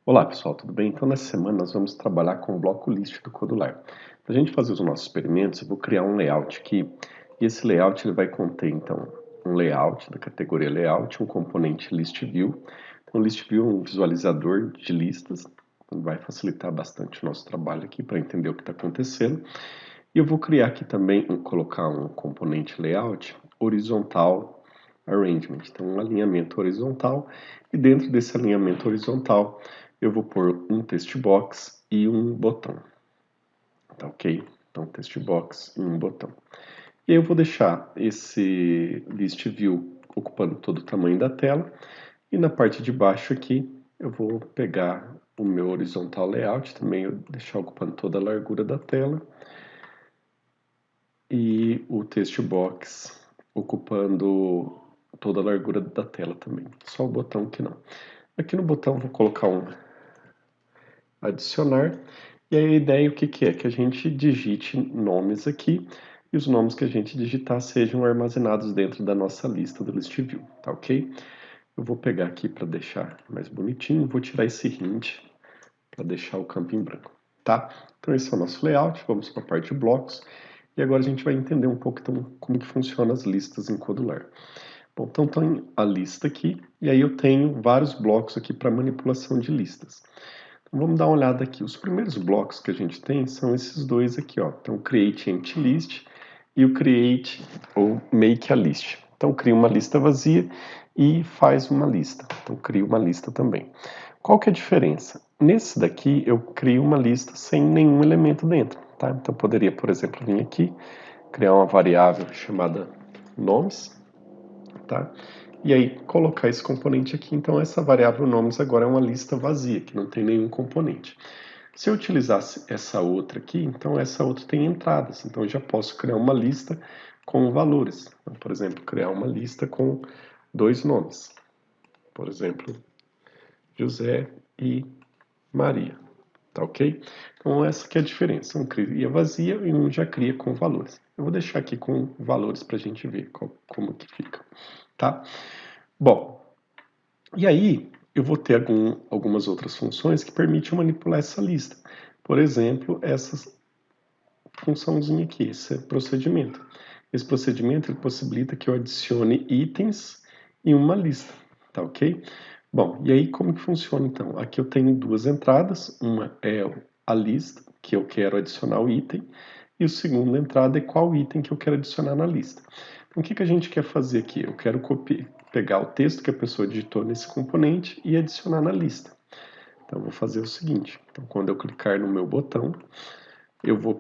Olá pessoal, tudo bem? Então nessa semana nós vamos trabalhar com o bloco list do Codular. Para a gente fazer os nossos experimentos, eu vou criar um layout aqui, e esse layout ele vai conter então um layout da categoria layout, um componente list view. Então list view é um visualizador de listas, vai facilitar bastante o nosso trabalho aqui para entender o que está acontecendo. E eu vou criar aqui também, colocar um componente layout horizontal arrangement, então um alinhamento horizontal, e dentro desse alinhamento horizontal eu vou pôr um text box e um botão, tá ok? Então text box e um botão. E aí eu vou deixar esse list view ocupando todo o tamanho da tela, e na parte de baixo aqui eu vou pegar o meu horizontal layout, também deixar ocupando toda a largura da tela, e o text box ocupando toda a largura da tela também, só o botão que não. Aqui no botão vou colocar um adicionar, e aí a ideia o que que é? Que a gente digite nomes aqui, e os nomes que a gente digitar sejam armazenados dentro da nossa lista do list view, tá ok? Eu vou pegar aqui para deixar mais bonitinho, vou tirar esse hint para deixar o campo em branco, tá? Então esse é o nosso layout, vamos para a parte de blocos, e agora a gente vai entender um pouco então, como que funcionam as listas em Codular. Bom, então tem a lista aqui, e aí eu tenho vários blocos aqui para manipulação de listas. Então, vamos dar uma olhada aqui. Os primeiros blocos que a gente tem são esses dois aqui, ó. Então, create empty list e o create ou make a list. Então, cria uma lista vazia e faz uma lista. Então, cria uma lista também. Qual que é a diferença? Nesse daqui, eu crio uma lista sem nenhum elemento dentro, tá? Então, eu poderia, por exemplo, vir aqui, criar uma variável chamada nomes, tá? E aí colocar esse componente aqui, então essa variável nomes agora é uma lista vazia, que não tem nenhum componente. Se eu utilizasse essa outra aqui, então essa outra tem entradas, então eu já posso criar uma lista com valores. Então, por exemplo, criar uma lista com dois nomes. Por exemplo, José e Maria, tá ok? Então essa que é a diferença, um cria vazia e um já cria com valores. Eu vou deixar aqui com valores para a gente ver como que fica, tá? Bom, e aí eu vou ter algumas outras funções que permitem manipular essa lista. Por exemplo, essa funçãozinha aqui, esse procedimento. Esse procedimento ele possibilita que eu adicione itens em uma lista, tá ok? Bom, e aí como que funciona então? Aqui eu tenho duas entradas, uma é a lista, que eu quero adicionar o item, e a segunda entrada é qual item que eu quero adicionar na lista. Então, o que que a gente quer fazer aqui? Eu quero pegar o texto que a pessoa digitou nesse componente e adicionar na lista. Então, eu vou fazer o seguinte. Então, quando eu clicar no meu botão, eu vou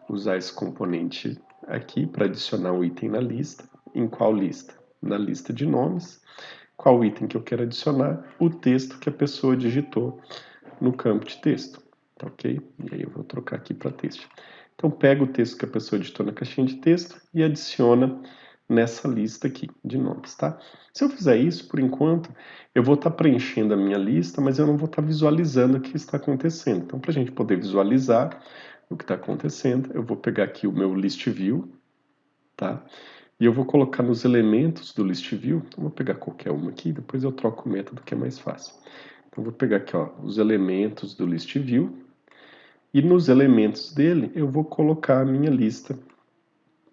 usar esse componente aqui para adicionar um item na lista. Em qual lista? Na lista de nomes. Qual item que eu quero adicionar? O texto que a pessoa digitou no campo de texto. Tá ok? E aí eu vou trocar aqui para texto. Então, pega o texto que a pessoa digitou na caixinha de texto e adiciona nessa lista aqui de nomes, tá? Se eu fizer isso, por enquanto, eu vou estar preenchendo a minha lista, mas eu não vou estar visualizando o que está acontecendo. Então, para a gente poder visualizar o que está acontecendo, eu vou pegar aqui o meu list view, tá? E eu vou colocar nos elementos do list view, então vou pegar qualquer uma aqui, depois eu troco o método que é mais fácil. Então, vou pegar aqui, ó, os elementos do list view, e nos elementos dele eu vou colocar a minha lista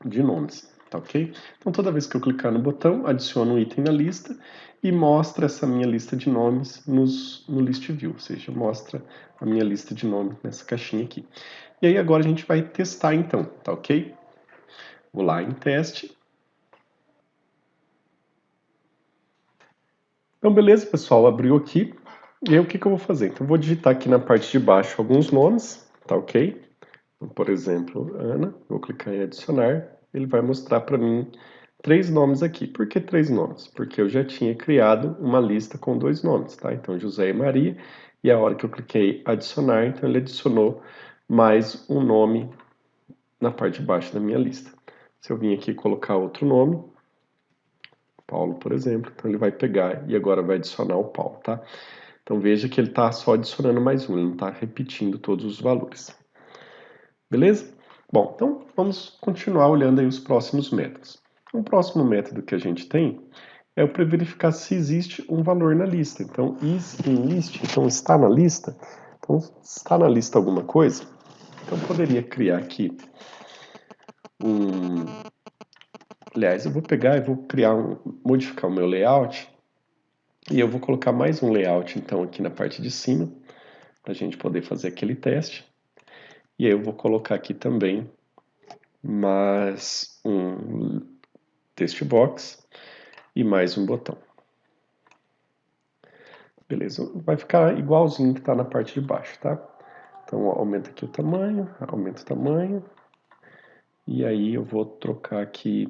de nomes, tá ok? Então toda vez que eu clicar no botão, adiciono um item na lista e mostra essa minha lista de nomes no list view, ou seja, mostra a minha lista de nomes nessa caixinha aqui. E aí agora a gente vai testar então, tá ok? Vou lá em teste. Então beleza, pessoal, abriu aqui. E aí o que que eu vou fazer? Então eu vou digitar aqui na parte de baixo alguns nomes, tá ok? Então, por exemplo, Ana, vou clicar em adicionar, ele vai mostrar para mim três nomes aqui. Por que três nomes? Porque eu já tinha criado uma lista com dois nomes, tá? Então, José e Maria, e a hora que eu cliquei adicionar, então ele adicionou mais um nome na parte de baixo da minha lista. Se eu vim aqui colocar outro nome, Paulo, por exemplo, então ele vai pegar e agora vai adicionar o Paulo, tá? Então veja que ele está só adicionando mais um, ele não está repetindo todos os valores. Beleza? Bom, então vamos continuar olhando aí os próximos métodos. O próximo método que a gente tem é para verificar se existe um valor na lista. Então, is in list, então está na lista. Então, está na lista alguma coisa? Então, eu poderia criar aqui Aliás, eu vou pegar e vou modificar o meu layout. E eu vou colocar mais um layout, então, aqui na parte de cima, para a gente poder fazer aquele teste. E aí eu vou colocar aqui também mais um text box e mais um botão. Beleza, vai ficar igualzinho que está na parte de baixo, tá? Então aumenta aqui o tamanho, aumenta o tamanho. E aí eu vou trocar aqui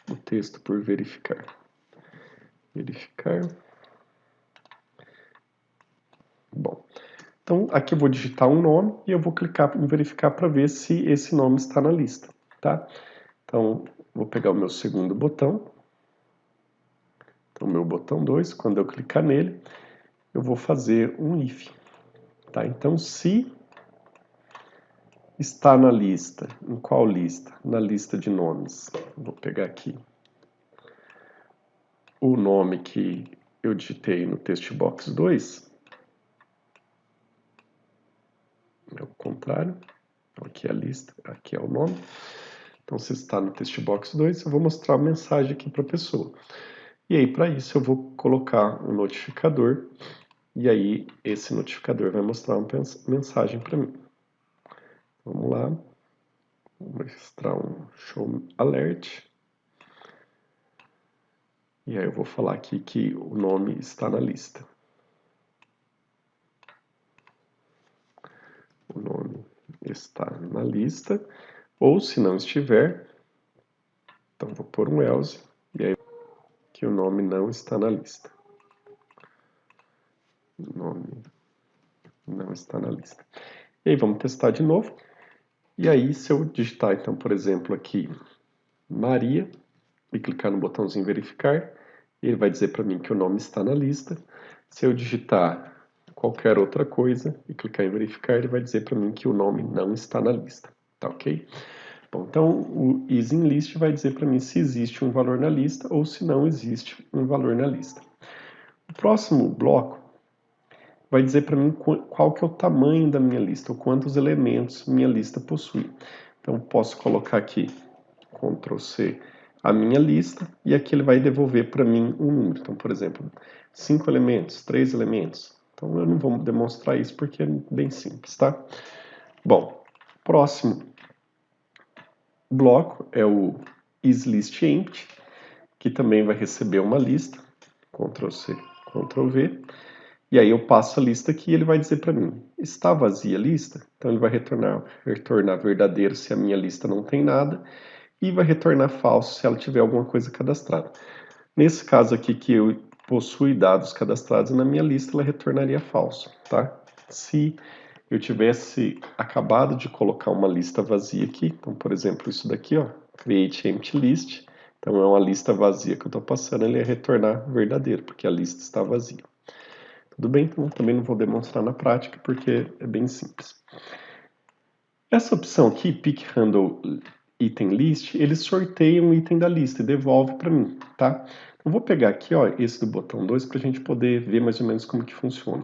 o texto por verificar. Verificar. Bom, então aqui eu vou digitar um nome e eu vou clicar em verificar para ver se esse nome está na lista, tá? Então vou pegar o meu segundo botão. Então, meu botão 2, quando eu clicar nele, eu vou fazer um if. Tá? Então, se está na lista, em qual lista? Na lista de nomes. Vou pegar aqui o nome que eu digitei no text box 2. É o contrário. Aqui é a lista, aqui é o nome. Então, se está no text box 2, eu vou mostrar a mensagem aqui para a pessoa. E aí, para isso, eu vou colocar um notificador. E aí, esse notificador vai mostrar uma mensagem para mim. Vamos lá. Vou mostrar um show alert. E aí eu vou falar aqui que o nome está na lista. O nome está na lista. Ou se não estiver, então vou pôr um else. E aí que o nome não está na lista. O nome não está na lista. E aí vamos testar de novo. E aí se eu digitar então, por exemplo, aqui Maria e clicar no botãozinho verificar, ele vai dizer para mim que o nome está na lista. Se eu digitar qualquer outra coisa e clicar em verificar, ele vai dizer para mim que o nome não está na lista, tá ok? Bom, então o isInList vai dizer para mim se existe um valor na lista ou se não existe um valor na lista. O próximo bloco vai dizer para mim qual que é o tamanho da minha lista, ou quantos elementos minha lista possui. Então, eu posso colocar aqui, Ctrl C, a minha lista, e aqui ele vai devolver para mim um número. Então, por exemplo, 5 elementos, 3 elementos. Então, eu não vou demonstrar isso porque é bem simples, tá? Bom, próximo bloco é o isListEmpty, que também vai receber uma lista. Ctrl C, Ctrl V. E aí eu passo a lista aqui e ele vai dizer para mim, está vazia a lista? Então ele vai retornar verdadeiro se a minha lista não tem nada e vai retornar falso se ela tiver alguma coisa cadastrada. Nesse caso aqui que eu possui dados cadastrados na minha lista, ela retornaria falso, tá? Se eu tivesse acabado de colocar uma lista vazia aqui, então por exemplo isso daqui, ó, create empty list, então é uma lista vazia que eu estou passando, ele ia retornar verdadeiro, porque a lista está vazia. Tudo bem? Então também não vou demonstrar na prática porque é bem simples. Essa opção aqui, Pick Handle Item List, ele sorteia um item da lista e devolve para mim, tá? Eu vou pegar aqui, ó, esse do botão 2 para a gente poder ver mais ou menos como que funciona.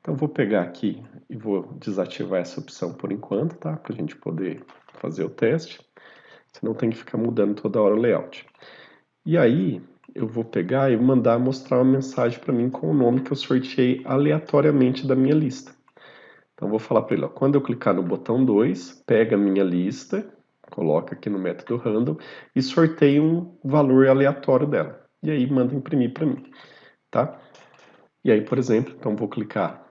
Então eu vou pegar aqui e vou desativar essa opção por enquanto, tá? Para a gente poder fazer o teste. Senão tem que ficar mudando toda hora o layout. E aí, eu vou pegar e mandar mostrar uma mensagem para mim com o nome que eu sorteei aleatoriamente da minha lista. Então, eu vou falar para ele, ó, quando eu clicar no botão 2, pega a minha lista, coloca aqui no método handle e sorteia um valor aleatório dela. E aí, manda imprimir para mim, tá? E aí, por exemplo, então vou clicar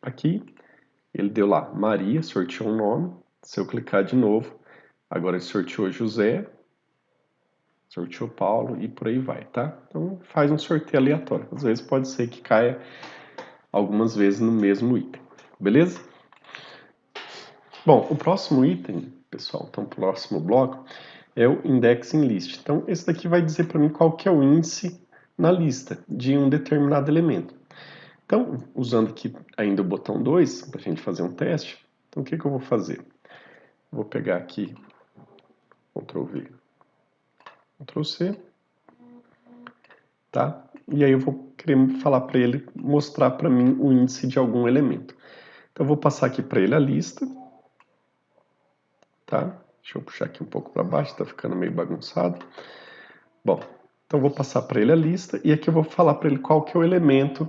aqui, ele deu lá Maria, sorteou um nome. Se eu clicar de novo, agora ele sorteou José, sorteou Paulo e por aí vai, tá? Então faz um sorteio aleatório. Às vezes pode ser que caia algumas vezes no mesmo item, beleza? Bom, o próximo item, pessoal, então o próximo bloco é o Indexing List. Então esse daqui vai dizer para mim qual que é o índice na lista de um determinado elemento. Então, usando aqui ainda o botão 2, para a gente fazer um teste, então o que eu vou fazer? Vou pegar aqui, Ctrl V, Ctrl C, tá? E aí eu vou querer falar para ele mostrar para mim o índice de algum elemento. Então eu vou passar aqui para ele a lista, tá? Deixa eu puxar aqui um pouco para baixo, tá ficando meio bagunçado. Bom, então eu vou passar para ele a lista e aqui eu vou falar para ele qual que é o elemento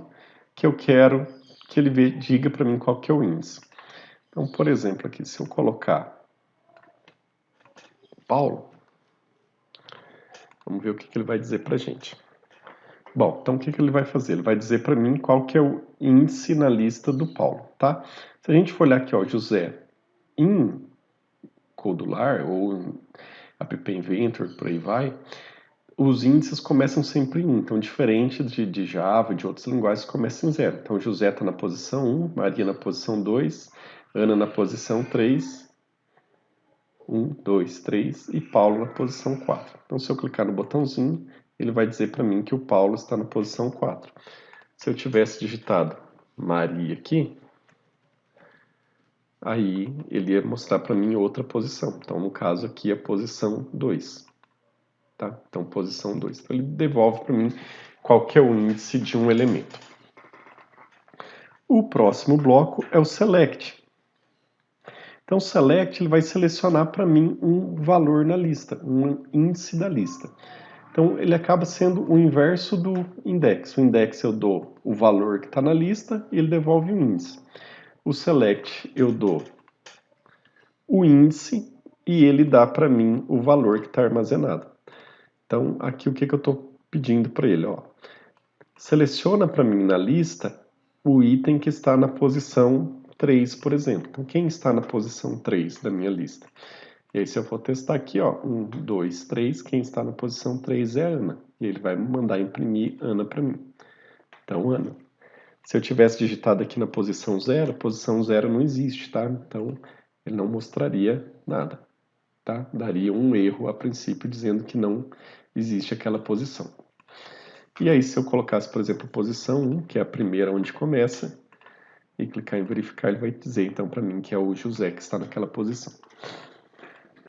que eu quero que ele diga para mim qual que é o índice. Então, por exemplo, aqui, se eu colocar Paulo, vamos ver o que ele vai dizer para a gente. Bom, então o que ele vai fazer? Ele vai dizer para mim qual que é o índice na lista do Paulo, tá? Se a gente for olhar aqui, ó, José em Codular ou em App Inventor, por aí vai, os índices começam sempre em 1. Então, diferente de Java e de outras linguagens, começa em 0. Então, José está na posição 1, Maria na posição 2, Ana na posição 3, 1, 2, 3 e Paulo na posição 4. Então, se eu clicar no botãozinho, ele vai dizer para mim que o Paulo está na posição 4. Se eu tivesse digitado Maria aqui, aí ele ia mostrar para mim outra posição. Então, no caso aqui, a posição 2. Tá? Então, posição 2. Então, ele devolve para mim qual que é o índice de um elemento. O próximo bloco é o select. Então, o select ele vai selecionar para mim um valor na lista, um índice da lista. Então, ele acaba sendo o inverso do index. O index eu dou o valor que está na lista e ele devolve o índice. O select eu dou o índice e ele dá para mim o valor que está armazenado. Então, aqui o que eu estou pedindo para ele? Ó, seleciona para mim na lista o item que está na posição 3, por exemplo. Então, quem está na posição 3 da minha lista? E aí, se eu for testar aqui, ó, 1, 2, 3, quem está na posição 3 é a Ana. E ele vai me mandar imprimir Ana para mim. Então, Ana. Se eu tivesse digitado aqui na posição 0, a posição 0 não existe, tá? Então, ele não mostraria nada, tá? Daria um erro a princípio dizendo que não existe aquela posição. E aí, se eu colocasse, por exemplo, posição 1, que é a primeira onde começa, e clicar em verificar, ele vai dizer então para mim que é o José que está naquela posição.